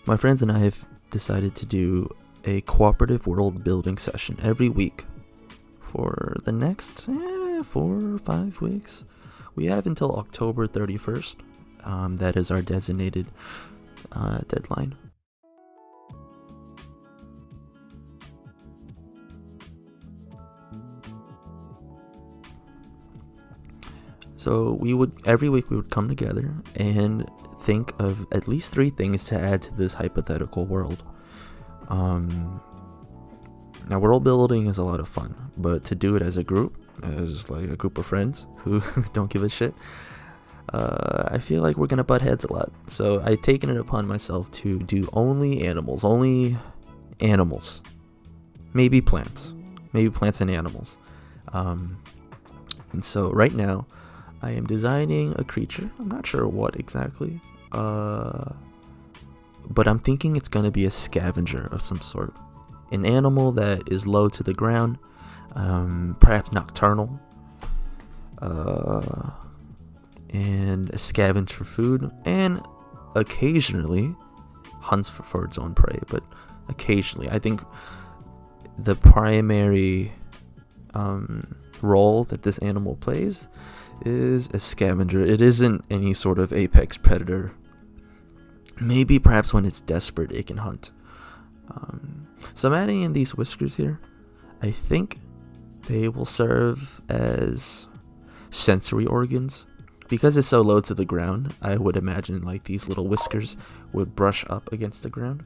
My friends and I have decided to do a cooperative world building session every week for the next 4 or 5 weeks. We have until October 31st. That is our designated deadline. So every week we would come together and think of at least 3 things to add to this hypothetical world. Now, world building is a lot of fun, but to do it as a group, as like a group of friends who don't give a shit, I feel like we're gonna butt heads a lot. So I've taken it upon myself to do only animals, maybe plants and animals. And so right now, I am designing a creature. I'm not sure what exactly, but I'm thinking it's gonna be a scavenger of some sort. An animal that is low to the ground, perhaps nocturnal, and a scavenger for food, and occasionally hunts for its own prey. But occasionally, I think the primary role that this animal plays is a scavenger. It isn't any sort of apex predator. Maybe perhaps when it's desperate, it can hunt. So I'm adding in these whiskers here. I think they will serve as sensory organs. Because it's so low to the ground, I would imagine like these little whiskers would brush up against the ground.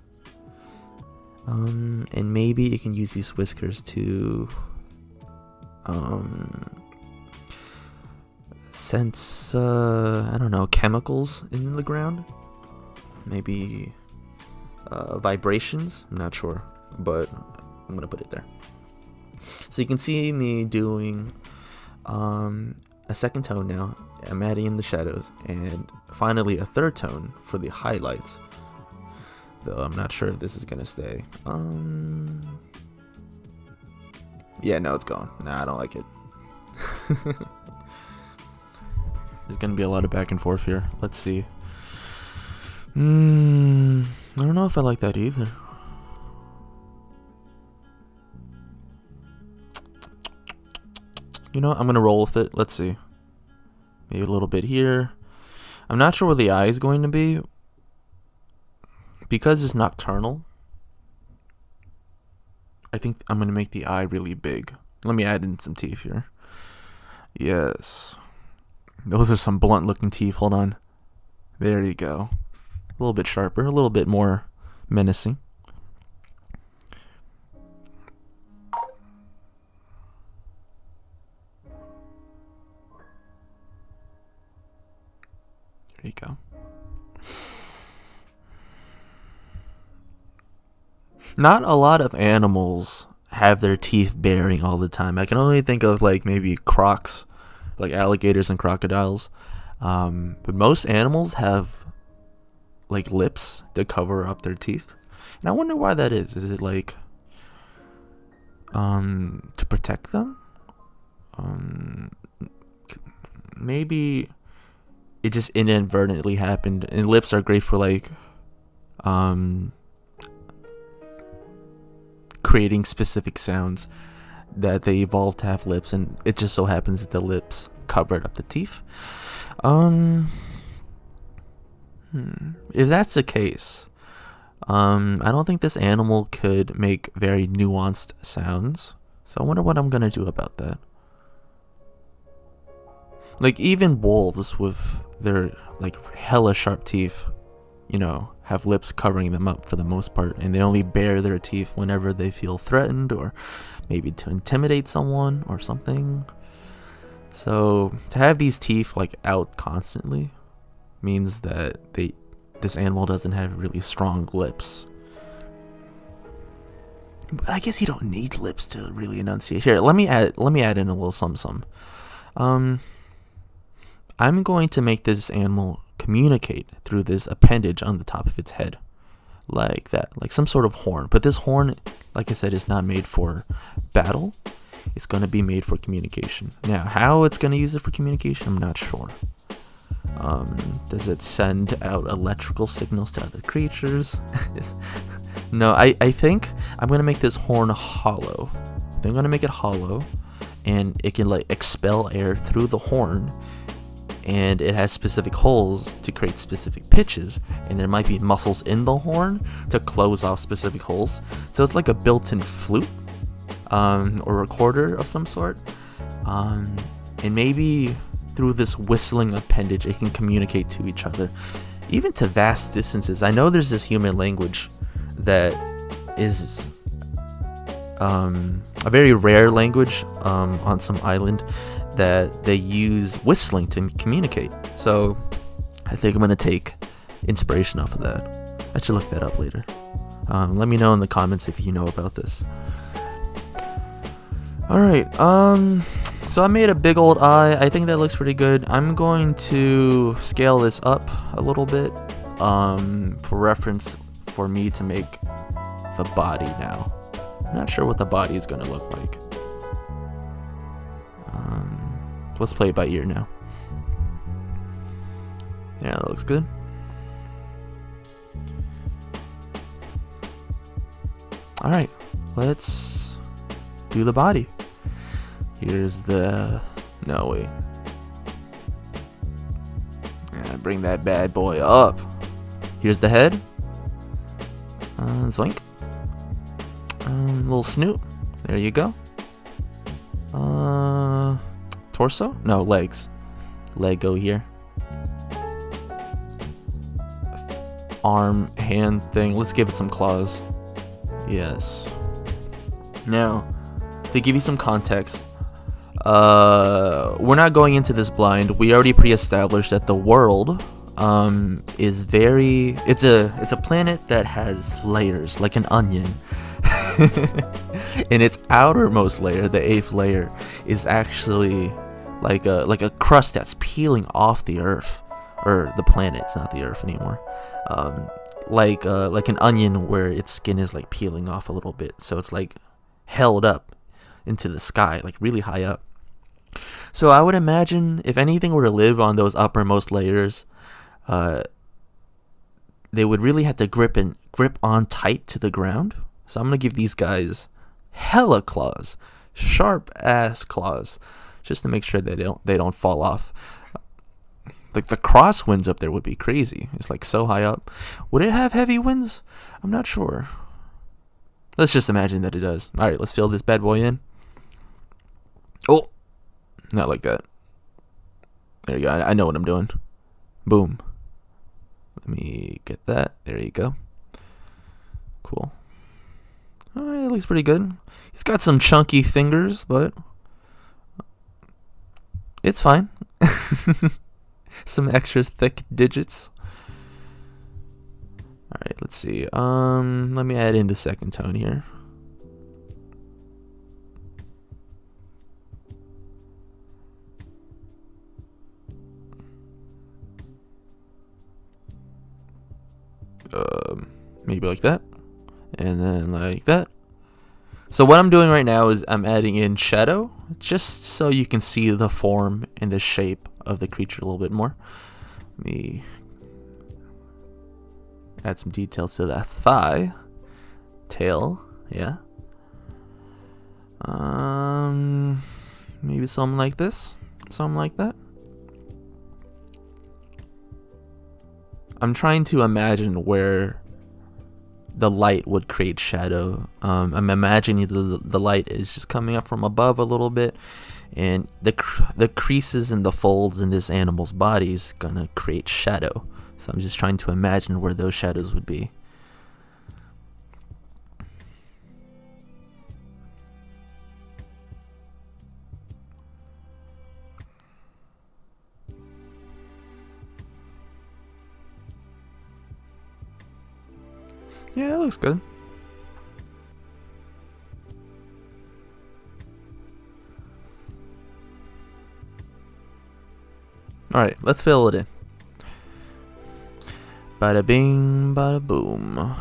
And maybe you can use these whiskers to sense, chemicals in the ground. Maybe vibrations. I'm not sure, but I'm gonna put it there. So you can see me doing a second tone now. I'm adding in the shadows, and finally a third tone for the highlights. Though I'm not sure if this is gonna stay. Yeah, no, it's gone. Nah, I don't like it. There's gonna be a lot of back and forth here. Let's see. I don't know if I like that either. You know what? I'm gonna roll with it. Let's see. Maybe a little bit here. I'm not sure where the eye is going to be. Because it's nocturnal, I think I'm gonna make the eye really big. Let me add in some teeth here. Yes. Those are some blunt looking teeth. Hold on. There you go. A little bit sharper, a little bit more menacing. There you go. Not a lot of animals have their teeth baring all the time. I can only think of like maybe crocs, like alligators and crocodiles. But most animals have like lips to cover up their teeth. And I wonder why that is. Is it like to protect them? Maybe it just inadvertently happened. And lips are great for like creating specific sounds that they evolved to have lips, and it just so happens that the lips covered up the teeth. If that's the case, I don't think this animal could make very nuanced sounds. So I wonder what I'm gonna do about that. Like even wolves with their like hella sharp teeth, have lips covering them up for the most part, and they only bare their teeth whenever they feel threatened or maybe to intimidate someone or something. So to have these teeth like out constantly means that this animal doesn't have really strong lips. But I guess you don't need lips to really enunciate. Here, let me add in a little some. I'm going to make this animal communicate through this appendage on the top of its head, like that, like some sort of horn. But this horn, like I said, is not made for battle. It's going to be made for communication. Now, how it's going to use it for communication, I'm not sure. Does it send out electrical signals to other creatures? No, I think I'm gonna make this horn hollow. I'm gonna make it hollow, and it can like expel air through the horn, and it has specific holes to create specific pitches, and there might be muscles in the horn to close off specific holes. So it's like a built-in flute, or recorder of some sort, and maybe through this whistling appendage it can communicate to each other, even to vast distances. I know there's this human language that is a very rare language on some island that they use whistling to communicate. So I think I'm gonna take inspiration off of that. I should look that up later. Let me know in the comments if you know about this. Alright, so I made a big old eye. I think that looks pretty good. I'm going to scale this up a little bit for reference for me to make the body now. I'm not sure what the body is going to look like. Let's play it by ear now. Yeah, that looks good. Alright, let's do the body. Here's the... No, wait. Yeah, bring that bad boy up. Here's the head. Zoink. Little snoot. There you go. Torso? No, legs. Leg go here. Arm, hand thing. Let's give it some claws. Yes. Now, to give you some context, we're not going into this blind. We already pre-established that the world is very... It's a planet that has layers, like an onion. And its outermost layer, the 8th layer, is actually like a crust that's peeling off the Earth, or the planet. It's not the Earth anymore. Like an onion where its skin is like peeling off a little bit, so it's like held up into the sky, like really high up. So I would imagine if anything were to live on those uppermost layers, they would really have to grip on tight to the ground. So I'm gonna give these guys hella claws, sharp ass claws, just to make sure they don't fall off. Like the crosswinds up there would be crazy. It's like so high up. Would it have heavy winds? I'm not sure. Let's just imagine that it does. All right, let's fill this bad boy in. Oh, not like that. There you go. I know what I'm doing. Boom. Let me get that. There you go. Cool. All right, it looks pretty good. He's got some chunky fingers, but it's fine. Some extra thick digits. All right, let's see. Let me add in the second tone here. Maybe like that, and then like that. So what I'm doing right now is I'm adding in shadow, just so you can see the form and the shape of the creature a little bit more. Let me add some details to that thigh, tail, yeah. Maybe something like this, something like that. I'm trying to imagine where the light would create shadow. I'm imagining the light is just coming up from above a little bit, and the creases and the folds in this animal's body is gonna create shadow. So I'm just trying to imagine where those shadows would be. Yeah, it looks good. Alright, let's fill it in. Bada bing, bada boom.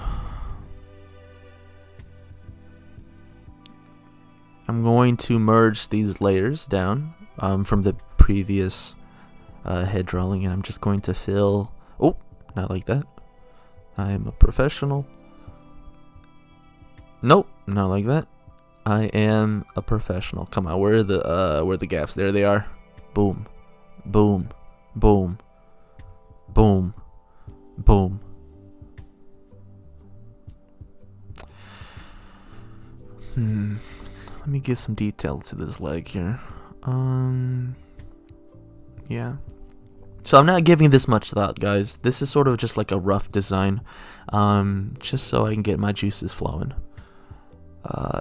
I'm going to merge these layers down from the previous head drawing, and I'm just going to fill. Oh, not like that. I'm a professional. Nope, not like that. I am a professional. Come on, where are the gaps? There they are. Boom, boom, boom, boom, boom. Let me give some detail to this leg here. Yeah. So I'm not giving this much thought, guys. This is sort of just like a rough design, just so I can get my juices flowing,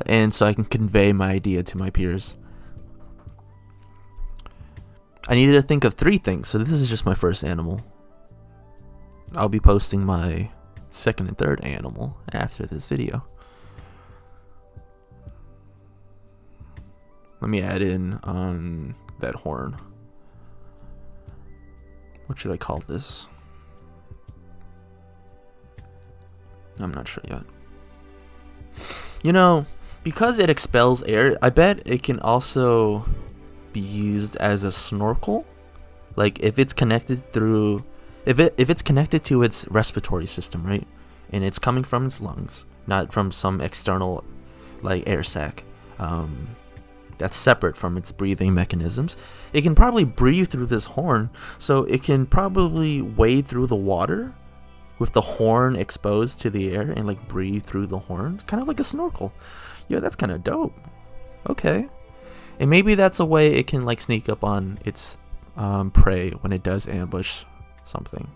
and so I can convey my idea to my peers. I needed to think of 3 things, so this is just my first animal. I'll be posting my second and third animal after this video. Let me add in that horn. What should I call this? I'm not sure yet. You know, because it expels air, I bet it can also be used as a snorkel. Like if it's connected through, if it's connected to its respiratory system, right? And it's coming from its lungs, not from some external like air sac. That's separate from its breathing mechanisms. It can probably breathe through this horn, so it can probably wade through the water with the horn exposed to the air and like breathe through the horn, kind of like a snorkel. Yeah, that's kind of dope. Okay, and maybe that's a way it can like sneak up on its prey when it does ambush something.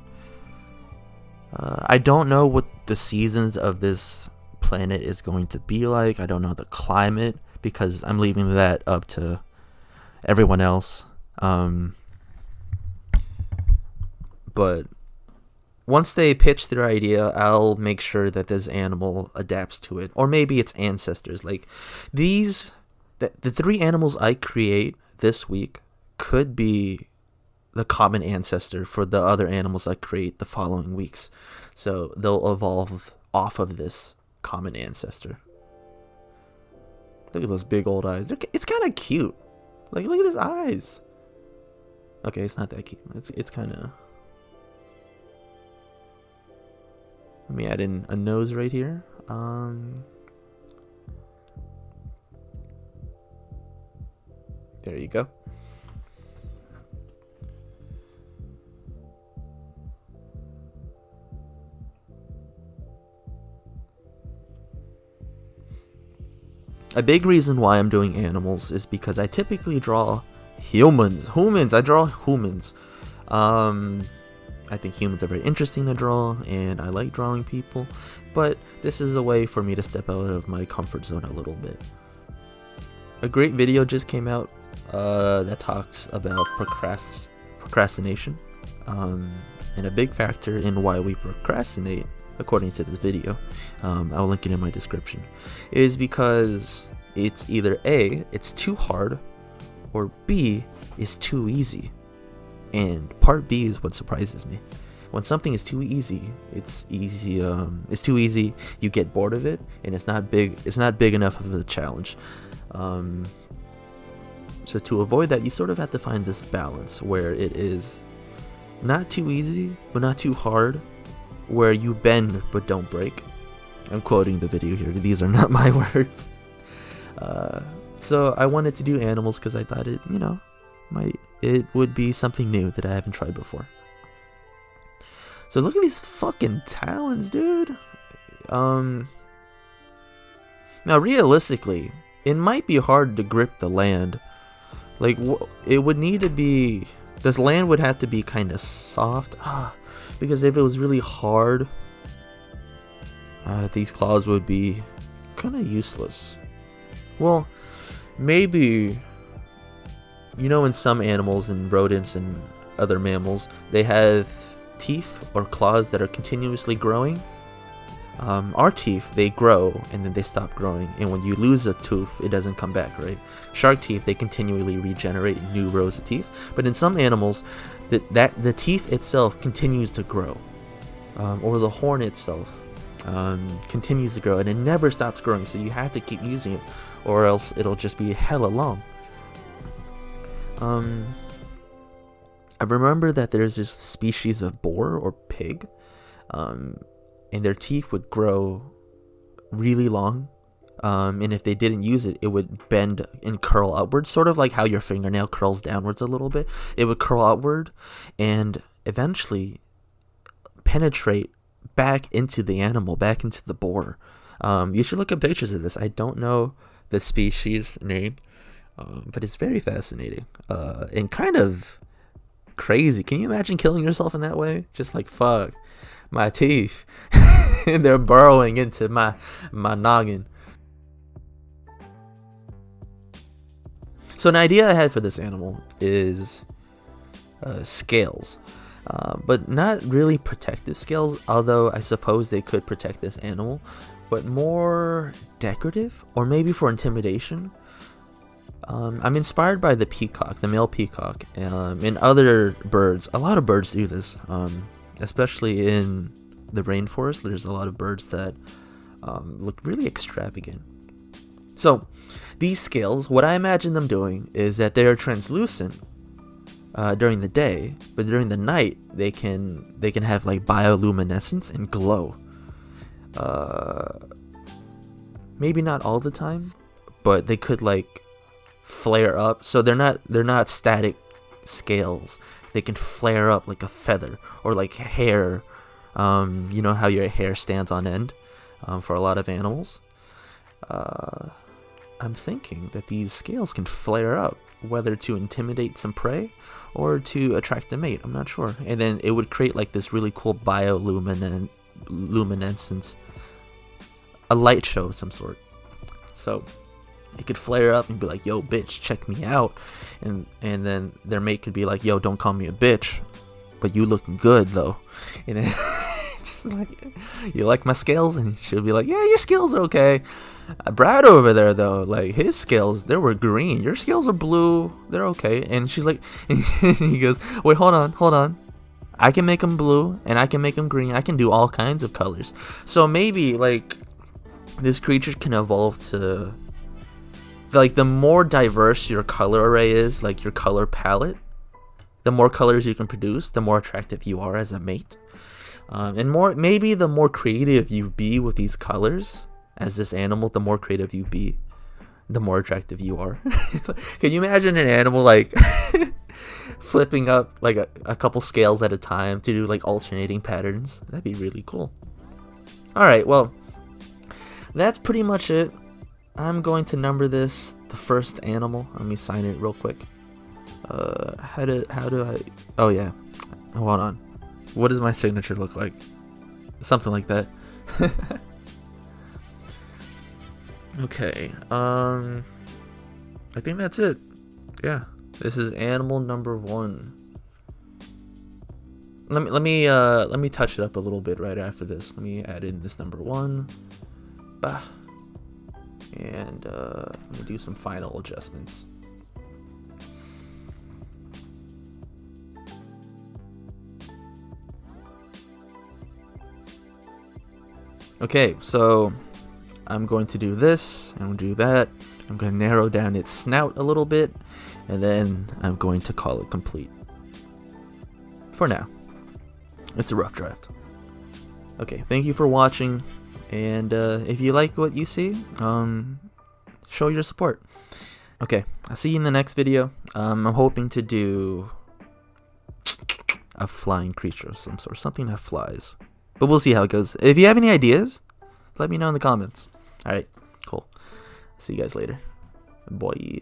I don't know what the seasons of this planet is going to be like. I don't know the climate, because I'm leaving that up to everyone else. But once they pitch their idea, I'll make sure that this animal adapts to it, or maybe its ancestors. Like the 3 animals I create this week could be the common ancestor for the other animals I create the following weeks. So they'll evolve off of this common ancestor. Look at those big old eyes. It's kind of cute. Like, look at his eyes. Okay, it's not that cute. It's kind of... Let me add in a nose right here. There you go. A big reason why I'm doing animals is because I typically draw humans. I draw humans. I think humans are very interesting to draw, and I like drawing people. But this is a way for me to step out of my comfort zone a little bit. A great video just came out that talks about procrastination. And a big factor in why we procrastinate, according to this video, I'll link it in my description, is because it's either A, it's too hard, or B, it's too easy. And part B is what surprises me. When something is too easy, it's too easy, you get bored of it, and it's not big enough of a challenge. So to avoid that, you sort of have to find this balance where it is not too easy, but not too hard, where you bend but don't break. I'm quoting the video here. These are not my words. So I wanted to do animals because I thought it would be something new that I haven't tried before. So look at these fucking talons, dude. Now realistically, it might be hard to grip the land. Like it would need to be. This land would have to be kind of soft. Because if it was really hard, these claws would be kind of useless. Well, maybe, in some animals and rodents and other mammals, they have teeth or claws that are continuously growing. Our teeth, they grow and then they stop growing, and when you lose a tooth, it doesn't come back, right? Shark teeth, they continually regenerate new rows of teeth, but in some animals, the teeth itself continues to grow, or the horn itself continues to grow, and it never stops growing, so you have to keep using it, or else it'll just be hella long. I remember that there's this species of boar or pig, and their teeth would grow really long. And if they didn't use it, it would bend and curl upwards, sort of like how your fingernail curls downwards a little bit. It would curl outward and eventually penetrate back into the animal, back into the boar. You should look at pictures of this. I don't know the species name, but it's very fascinating and kind of crazy. Can you imagine killing yourself in that way? Just like, fuck, my teeth. And they're burrowing into my noggin. So an idea I had for this animal is scales. But not really protective scales, although I suppose they could protect this animal, but more decorative, or maybe for intimidation. I'm inspired by the peacock, the male peacock, and other birds. A lot of birds do this, especially in the rainforest. There's a lot of birds that look really extravagant. So these scales, what I imagine them doing is that they are translucent during the day, but during the night they can have like bioluminescence and glow. Maybe not all the time, but they could like flare up. So they're not static scales. They can flare up like a feather or like hair. You know how your hair stands on end for a lot of animals. I'm thinking that these scales can flare up, whether to intimidate some prey or to attract a mate. I'm not sure. And then it would create like this really cool bioluminescence, a light show of some sort. So it could flare up and be like, yo, bitch, check me out. And then their mate could be like, yo, don't call me a bitch, but you looking good though. And then just like, you like my scales? And she'll be like, yeah, your scales are okay. Brad over there though, like his scales, they were green. Your scales are blue. They're okay. And she's like, and he goes, wait, hold on. I can make them blue and I can make them green. I can do all kinds of colors. So maybe like this creature can evolve to, like, the more diverse your color array is, like your color palette, the more colors you can produce, the more attractive you are as a mate. And maybe the more creative you be with these colors as this animal, the more creative you be, the more attractive you are. Can you imagine an animal like flipping up like a couple scales at a time to do like alternating patterns? That'd be really cool. Alright, well, that's pretty much it. I'm going to number this the first animal. Let me sign it real quick. How do I... Oh yeah, hold on. What does my signature look like? Something like that. Okay, I think that's it. Yeah, this is animal number 1. Let me touch it up a little bit right after this. Let me add in this number 1. And let me do some final adjustments. Okay, so I'm going to do this, I'm going to do that, I'm going to narrow down its snout a little bit, and then I'm going to call it complete. For now. It's a rough draft. Okay, thank you for watching, and if you like what you see, show your support. Okay, I'll see you in the next video. I'm hoping to do a flying creature of some sort, something that flies. But we'll see how it goes. If you have any ideas, let me know in the comments. Alright, cool. See you guys later. Bye.